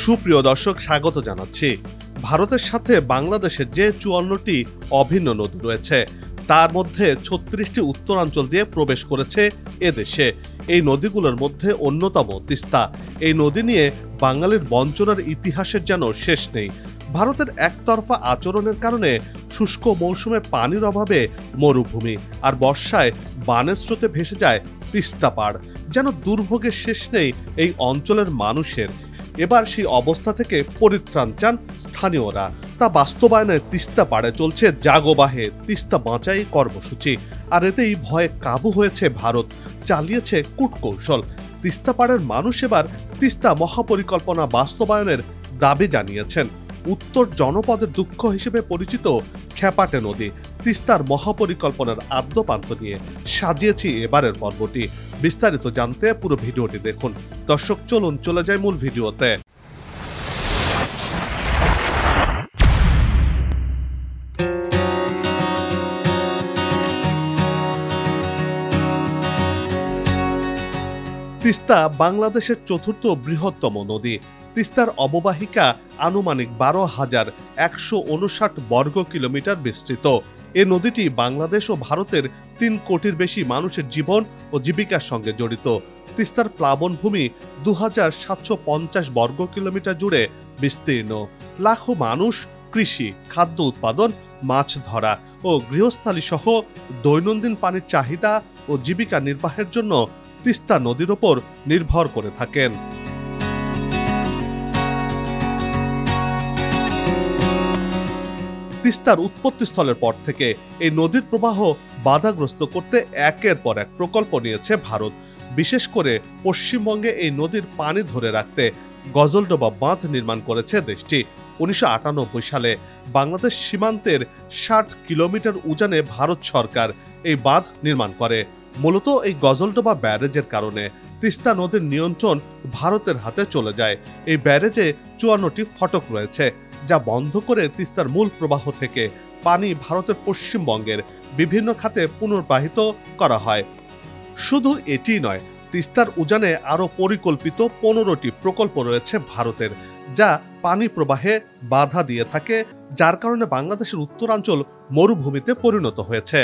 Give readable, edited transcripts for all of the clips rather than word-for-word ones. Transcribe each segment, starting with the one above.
সুপ্রিয় দর্শক, স্বাগত জানাচ্ছি। ভারতের সাথে বাংলাদেশের যে ৫৪টি অভিন্ন নদী রয়েছে তার মধ্যে ৩৬টি উত্তরাঞ্চল দিয়ে প্রবেশ করেছে এদেশে। এই নদীগুলোর মধ্যে অন্যতম তিস্তা। এই নদী নিয়ে বাঙালির বঞ্চনার ইতিহাসের যেন শেষ নেই। ভারতের একতরফা আচরণের কারণে শুষ্ক মৌসুমে পানির অভাবে মরুভূমি, আর বর্ষায় বানের স্রোতে ভেসে যায় তিস্তা পাড়। যেন দুর্ভোগের শেষ নেই এই অঞ্চলের মানুষের। এবার সেই অবস্থা থেকে পরিত্রাণ চান স্থানীয়রা। তা বাস্তবায়নে তিস্তা পাড়ে চলছে জাগোবাহে তিস্তা বাঁচাই কর্মসূচি। আর এতেই ভয়ে কাবু হয়েছে ভারত, চালিয়েছে কূটকৌশল। তিস্তা পাড়ের মানুষ এবার তিস্তা মহাপরিকল্পনা বাস্তবায়নের দাবি জানিয়েছেন। উত্তর জনপদের দুঃখ হিসেবে পরিচিত খ্যাপাটে নদী তিস্তার মহাপরিকল্পনার আদ্যপান্ত নিয়ে সাজিয়েছি এবারের পর্বটি। বিস্তারিত জানতে পুরো ভিডিওটি দেখুন। দর্শক, চলুন চলে যাই মূল ভিডিওতে। তিস্তা বাংলাদেশের চতুর্থ বৃহত্তম নদী। তিস্তার অববাহিকা আনুমানিক ১২,১৫৯ বর্গ কিলোমিটার বিস্তৃত। এ নদীটি বাংলাদেশ ও ভারতের ৩ কোটির বেশি মানুষের জীবন ও জীবিকার সঙ্গে জড়িত। তিস্তার প্লাবনভূমি ২,৭৫০ বর্গ কিলোমিটার জুড়ে বিস্তীর্ণ। লাখো মানুষ কৃষি, খাদ্য উৎপাদন, মাছ ধরা ও গৃহস্থালী সহ দৈনন্দিন পানির চাহিদা ও জীবিকা নির্বাহের জন্য তিস্তা নদীর ওপর নির্ভর করে থাকেন। তিস্তার উৎপত্তিস্থলের পর থেকে এই নদীর প্রবাহ বাধাগ্রস্ত করতে একের পর এক প্রকল্প নিয়েছে ভারত। বিশেষ করে পশ্চিমবঙ্গে এই নদীর পানি ধরে রাখতে গজলডোবা বাঁধ নির্মাণ করেছে দেশটি। ১৯৯৮ সালে বাংলাদেশ সীমান্তের ৬০ কিলোমিটার উজানে ভারত সরকার এই বাঁধ নির্মাণ করে। মূলত এই গজলডোবা ব্যারেজের কারণে তিস্তা নদীর নিয়ন্ত্রণ ভারতের হাতে চলে যায়। এই ব্যারেজে ৫৪টি ফটক রয়েছে, যা বন্ধ করে তিস্তার মূল প্রবাহ থেকে পানি ভারতের পশ্চিমবঙ্গের বিভিন্ন খাতে পুনর্বাহিত করা হয়। শুধু এটি নয়, তিস্তার উজানে আরও পরিকল্পিত ১৫টি প্রকল্প রয়েছে ভারতের, যা পানি প্রবাহে বাধা দিয়ে থাকে, যার কারণে বাংলাদেশের উত্তরাঞ্চল মরুভূমিতে পরিণত হয়েছে।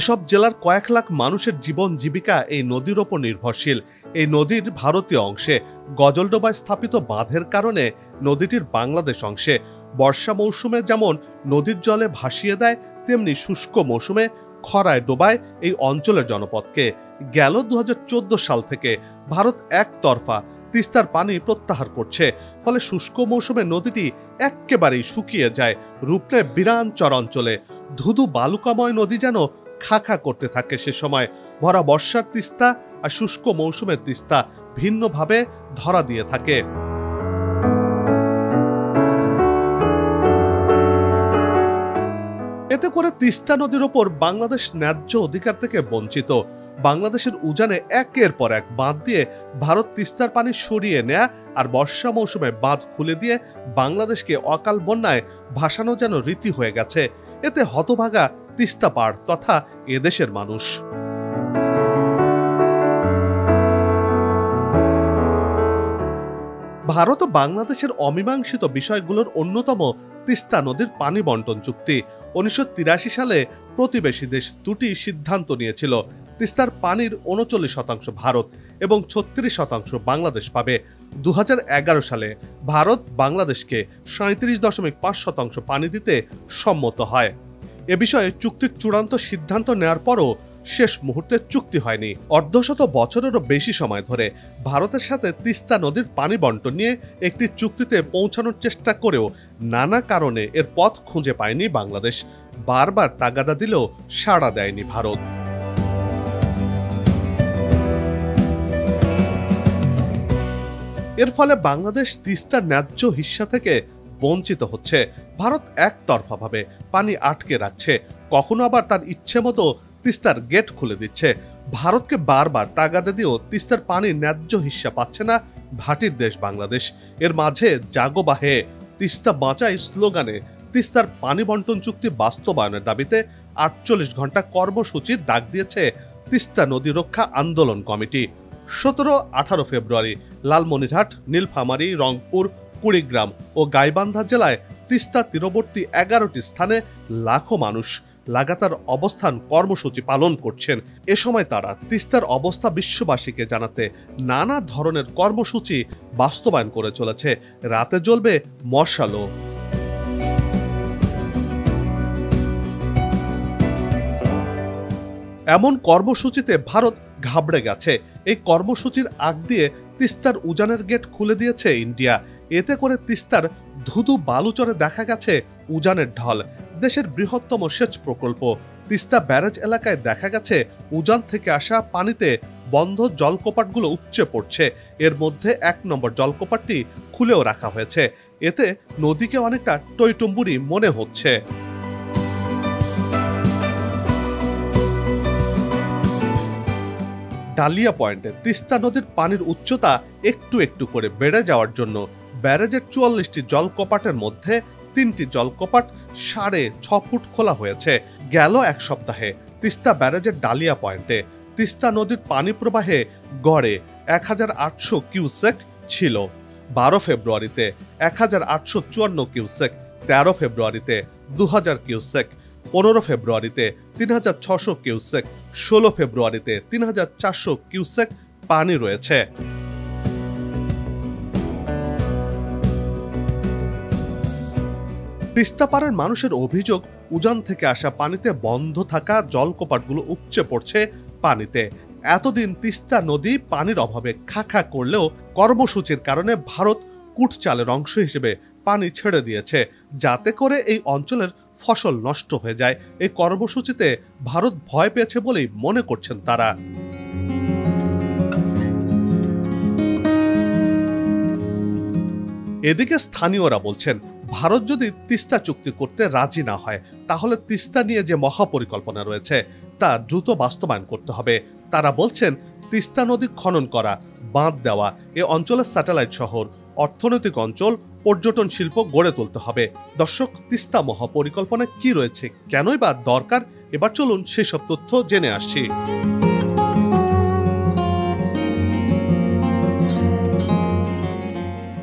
এসব জেলার কয়েক লাখ মানুষের জীবন জীবিকা এই নদীর ওপর নির্ভরশীল। এই নদীর ভারতীয় অংশে গজলডোবায় স্থাপিত বাঁধের কারণে নদীটির বাংলাদেশ অংশে বর্ষা মৌসুমে যেমন নদীর জলে ভাসিয়ে দেয়, তেমনি শুষ্ক মৌসুমে খরায় ডোবায় এই অঞ্চলের জনপদকে। গেল ২০১৪ সাল থেকে ভারত একতরফা তিস্তার পানি প্রত্যাহার করছে, ফলে শুষ্ক মৌসুমে নদীটি একেবারেই শুকিয়ে যায়, রূপ নেয় বিরান চরাঞ্চলে। ধুধু বালুকাময় নদী যেন খাখা করতে থাকে। সে সময় ভরা বর্ষার তিস্তা আর শুষ্ক মৌসুমের তিস্তা ভিন্নভাবে ধরা দিয়ে থাকে। এতে করে তিস্তা নদীর ওপর বাংলাদেশ ন্যায্য অধিকার থেকে বঞ্চিত। বাংলাদেশের উজানে একের পর এক বাঁধ দিয়ে ভারত তিস্তার পানি সরিয়ে নেয়া আর বর্ষা মৌসুমে বাঁধ খুলে দিয়ে বাংলাদেশকে অকাল বন্যায় ভাসানো যেন রীতি হয়ে গেছে। এতে হতভাগা তিস্তা পাড় তথা এদেশের মানুষ। ভারত ও বাংলাদেশের অমীমাংসিত বিষয়গুলোর অন্যতম তিস্তা নদীর পানি বন্টন চুক্তি। ১৯৮৩ সালে প্রতিবেশী দেশ দুটি সিদ্ধান্ত নিয়েছিল তিস্তার পানির ৩৯% ভারত এবং ৩৬% বাংলাদেশ পাবে। ২০১১ সালে ভারত বাংলাদেশকে ৩৭.৫% পানি দিতে সম্মত হয়। এ বিষয়ে চুক্তির চূড়ান্ত সিদ্ধান্ত নেওয়ার পরও শেষ মুহূর্তে চুক্তি হয়নি। অর্ধশত বছরেরও বেশি সময় ধরে ভারতের সাথে তিস্তা নদীর পানি বন্টন নিয়ে একটি চুক্তিতে পৌঁছানোর চেষ্টা করেও নানা কারণে এর পথ খুঁজে পায়নি বাংলাদেশ। বারবার তাগাদা দিলেও সাড়া দেয়নি ভারত। এর ফলে বাংলাদেশ তিস্তার ন্যায্য হিস্সা থেকে বঞ্চিত হচ্ছে। ভারত একতরফাভাবে পানি আটকে রাখছে, কখনো আবার তার ইচ্ছে মতো তিস্তার গেট খুলে দিচ্ছে। ভারতকে বারবার তাগাদা দিয়েও তিস্তার পানির ন্যায্য হিস্সা পাচ্ছে না ভাটির দেশ বাংলাদেশ। এর মাঝে জাগোবাহে তিস্তা বাঁচাই স্লোগানে তিস্তার পানি বন্টন চুক্তি বাস্তবায়নের দাবিতে ৪৮ ঘন্টা কর্মসূচির ডাক দিয়েছে তিস্তা নদী রক্ষা আন্দোলন কমিটি। 17-18 ফেব্রুয়ারি লালমনিরহাট, নীলফামারী, রংপুর, কুড়িগ্রাম ও গাইবান্ধা জেলায় তিস্তা তীরবর্তী 11টি স্থানে লাখো মানুষ লাগাতার অবস্থান কর্মসূচি পালন করছেন। এ সময় তারা তিস্তার অবস্থা বিশ্ববাসীকে জানাতে নানা ধরনের কর্মসূচি বাস্তবায়ন করে চলেছে। রাতে জ্বলবে মশালও। এমন কর্মসূচিতে ভারত ঘাবড়ে গেছে। এই কর্মসূচির আগ দিয়ে তিস্তার উজানের গেট খুলে দিয়েছে ইন্ডিয়া। এতে করে তিস্তার ধুধু বালুচরে দেখা গেছে উজানের ঢল। দেশের বৃহত্তম সেচ প্রকল্প তিস্তা ব্যারেজ এলাকায় দেখা গেছে উজান থেকে আসা পানিতে বন্ধ জলকপাটগুলো উপচে পড়ছে। এর মধ্যে 1 নম্বর জলকপাটটি খুলেও রাখা হয়েছে। এতে নদীকে অনেকটা টইটুম্বুরি মনে হচ্ছে। ডালিয়া পয়েন্টে তিস্তা নদীর পানির উচ্চতা একটু একটু করে বেড়ে যাওয়ার জন্য ব্যারেজের 44টি জলকপাটের মধ্যে 3টি জলকপাট 6.5 ফুট খোলা হয়েছে। গেল এক সপ্তাহে তিস্তা ব্যারেজের ডালিয়া পয়েন্টে তিস্তা নদীর পানি প্রবাহে গড়ে 1800 কিউসেক ছিল। 12 ফেব্রুয়ারিতে 1854 কিউসেক, 13 ফেব্রুয়ারিতে 2000 কিউসেক, 15 ফেব্রুয়ারিতে 3600 কিউসেক, 16 ফেব্রুয়ারিতে 3400 কিউসেক পানি রয়েছে। তিস্তাপাড়ের মানুষের অভিযোগ, উজান থেকে আসা পানিতে বন্ধ থাকা জলকপাটগুলো উপচে পড়ছে পানিতে। এতদিন তিস্তা নদী পানির অভাবে খাখা করলেও কর্মসূচির কারণে ভারত কুটচালের অংশ হিসেবে পানি ছেড়ে দিয়েছে, যাতে করে এই অঞ্চলের ফসল নষ্ট হয়ে যায়। এই কর্মসূচিতে ভারত ভয় পেয়েছে বলেই মনে করছেন তারা। এদিকে স্থানীয়রা বলছেন, ভারত যদি তিস্তা চুক্তি করতে রাজি না হয় তাহলে তিস্তা নিয়ে যে মহাপরিকল্পনা রয়েছে তা দ্রুত বাস্তবায়ন করতে হবে। তারা বলছেন, তিস্তা নদী খনন করা, বাঁধ দেওয়া, এ অঞ্চলের স্যাটেলাইট শহর, অর্থনৈতিক অঞ্চল, পর্যটন শিল্প গড়ে তুলতে হবে। দর্শক, তিস্তা মহাপরিকল্পনায় কি রয়েছে, কেনই বা দরকার, এবার চলুন সেসব তথ্য জেনে আসছি।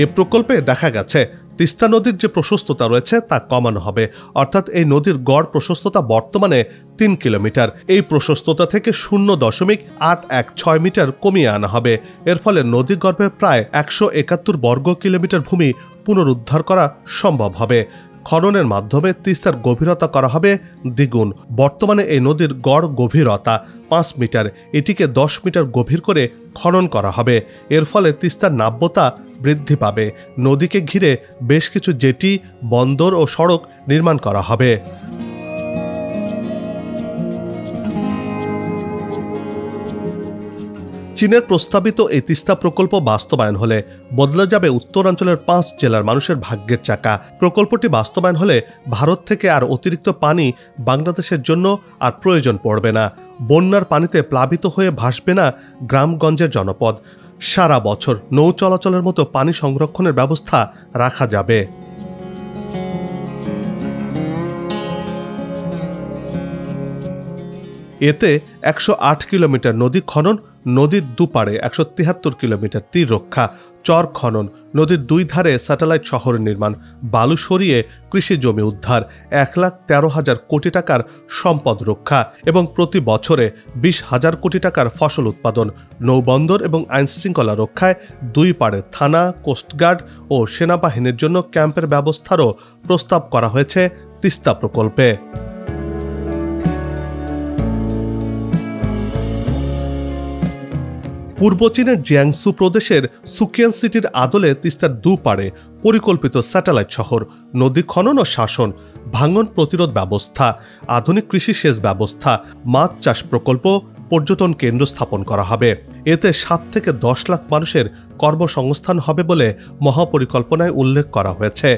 এ প্রকল্পে দেখা গেছে তিস্তা নদীর যে প্রশস্ততা রয়েছে তা কমানো হবে। অর্থাৎ এই নদীর গড় প্রশস্ততা বর্তমানে 3 কিলোমিটার। এই প্রশস্ততা থেকে 0.816 মিটার কমিয়ে আনা হবে। এর ফলে নদী গর্ভে প্রায় 171 বর্গ কিলোমিটার ভূমি পুনরুদ্ধার করা সম্ভব হবে। খননের মাধ্যমে তিস্তার গভীরতা করা হবে দ্বিগুণ। বর্তমানে এই নদীর গড় গভীরতা 5 মিটার, এটিকে 10 মিটার গভীর করে খনন করা হবে। এর ফলে তিস্তার নাব্যতা বৃদ্ধি পাবে। নদীকে ঘিরে বেশ কিছু জেটি, বন্দর ও সড়ক নির্মাণ করা হবে। চীনের প্রস্তাবিত এই তিস্তা প্রকল্প বাস্তবায়ন হলে বদলে যাবে উত্তরাঞ্চলের 5 জেলার মানুষের ভাগ্যের চাকা। প্রকল্পটি বাস্তবায়ন হলে ভারত থেকে আর অতিরিক্ত পানি বাংলাদেশের জন্য আর প্রয়োজন পড়বে না। বন্যার পানিতে প্লাবিত হয়ে ভাসবে না গ্রামগঞ্জের জনপদ। সারা বছর নৌ চলাচলের মতো পানি সংরক্ষণের ব্যবস্থা রাখা যাবে। এতে 108 কিলোমিটার নদী খনন, নদীর দুপারে 173 কিলোমিটার তীর রক্ষা, চর খনন, নদীর 2 ধারে স্যাটেলাইট শহর নির্মাণ, বালু সরিয়ে কৃষি জমি উদ্ধার, 1,13,000 কোটি টাকার সম্পদ রক্ষা এবং প্রতি বছরে 20,000 কোটি টাকার ফসল উৎপাদন, নৌবন্দর এবং আইনশৃঙ্খলা রক্ষায় 2 পাড়ে থানা, কোস্টগার্ড ও সেনাবাহিনীর জন্য ক্যাম্পের ব্যবস্থারও প্রস্তাব করা হয়েছে তিস্তা প্রকল্পে। পূর্ব চীনের জিয়াংসু প্রদেশের সুকিয়ান সিটির আদলে তিস্তার দুপাড়ে পরিকল্পিত স্যাটেলাইট শহর, নদী খনন ও শাসন, ভাঙন প্রতিরোধ ব্যবস্থা, আধুনিক কৃষি সেচ ব্যবস্থা, মাছ চাষ প্রকল্প, পর্যটন কেন্দ্র স্থাপন করা হবে। এতে 7 থেকে 10 লাখ মানুষের কর্মসংস্থান হবে বলে মহাপরিকল্পনায় উল্লেখ করা হয়েছে।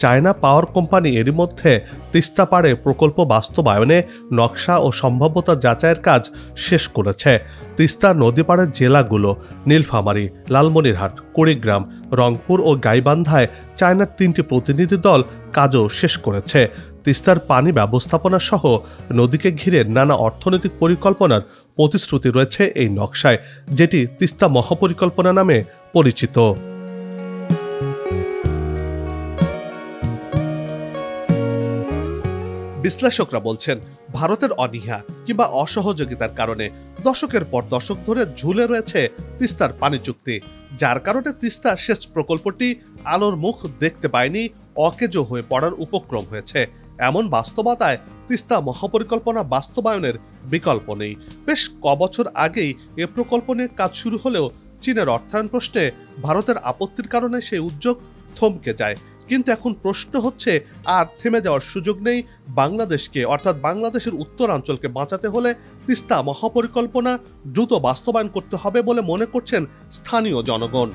চায়না পাওয়ার কোম্পানি এরই মধ্যে তিস্তা পাড়ে প্রকল্প বাস্তবায়নে নকশা ও সম্ভাব্যতা যাচাইয়ের কাজ শেষ করেছে। তিস্তা নদী পাড়ের জেলাগুলো নীলফামারী, লালমনিরহাট, কুড়িগ্রাম, রংপুর ও গাইবান্ধায় চায়নার 3টি প্রতিনিধি দল কাজও শেষ করেছে। তিস্তার পানি ব্যবস্থাপনা সহ নদীকে ঘিরে নানা অর্থনৈতিক পরিকল্পনার প্রতিশ্রুতি রয়েছে এই নকশায়, যেটি তিস্তা মহাপরিকল্পনা নামে পরিচিত। বিশ্লেষকরা বলছেন, ভারতের অনীহা কিংবা অসহযোগিতার কারণে দশকের পর দশক ধরে ঝুলে রয়েছে তিস্তার পানি চুক্তি, যার কারণে তিস্তা সেচ প্রকল্পটি আলোর মুখ দেখতে পায়নি, অকেজো হয়ে পড়ার উপক্রম হয়েছে। এমন বাস্তবতায় তিস্তা মহাপরিকল্পনা বাস্তবায়নের বিকল্প নেই। বেশ কবছর আগেই এ প্রকল্প নিয়ে কাজ শুরু হলেও চীনের অর্থায়ন প্রশ্নে ভারতের আপত্তির কারণে সেই উদ্যোগ থমকে যায়। কিন্তু এখন প্রশ্ন হচ্ছে, আর থেমে যাওয়ার সুযোগ নেই বাংলাদেশকে, অর্থাৎ বাংলাদেশের উত্তরাঞ্চলকে বাঁচাতে হলে তিস্তা মহাপরিকল্পনা দ্রুত বাস্তবায়ন করতে হবে বলে মনে করছেন স্থানীয় জনগণ।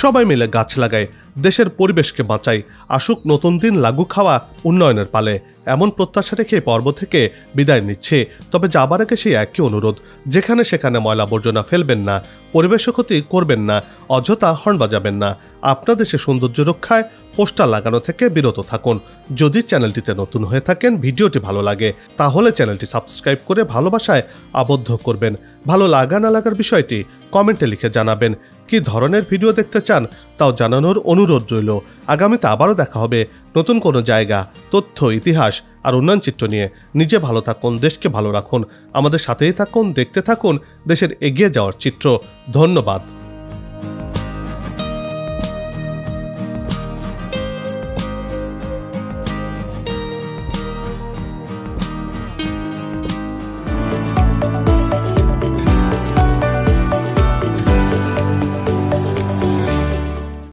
সবাই মিলে গাছ লাগায়, দেশের পরিবেশকে বাঁচাই, আসুক নতুন দিন লাগু খাওয়া উন্নয়নের পালে, এমন প্রত্যাশা রেখে পর্ব থেকে বিদায় নিচ্ছে। তবে যাবার আগে সেই একই অনুরোধ, যেখানে সেখানে ময়লা আবর্জনা ফেলবেন না, পরিবেশ ক্ষতি করবেন না, অযথা হর্ন বাজাবেন না। আপনার দেশের সৌন্দর্য রক্ষায় পোস্টার লাগানো থেকে বিরত থাকুন। যদি চ্যানেলটিতে নতুন হয়ে থাকেন, ভিডিওটি ভালো লাগে, তাহলে চ্যানেলটি সাবস্ক্রাইব করে ভালোবাসায় আবদ্ধ করবেন। ভালো লাগা না লাগার বিষয়টি কমেন্টে লিখে জানাবেন। কি ধরনের ভিডিও দেখতে চান তাও জানানোর অনুরোধ রইল। আগামীতে আবারও দেখা হবে নতুন কোনো জায়গা, তথ্য, ইতিহাস আর উন্নয়ন চিত্র নিয়ে। নিজে ভালো থাকুন, দেশকে ভালো রাখুন, আমাদের সাথেই থাকুন, দেখতে থাকুন দেশের এগিয়ে যাওয়ার চিত্র। ধন্যবাদ।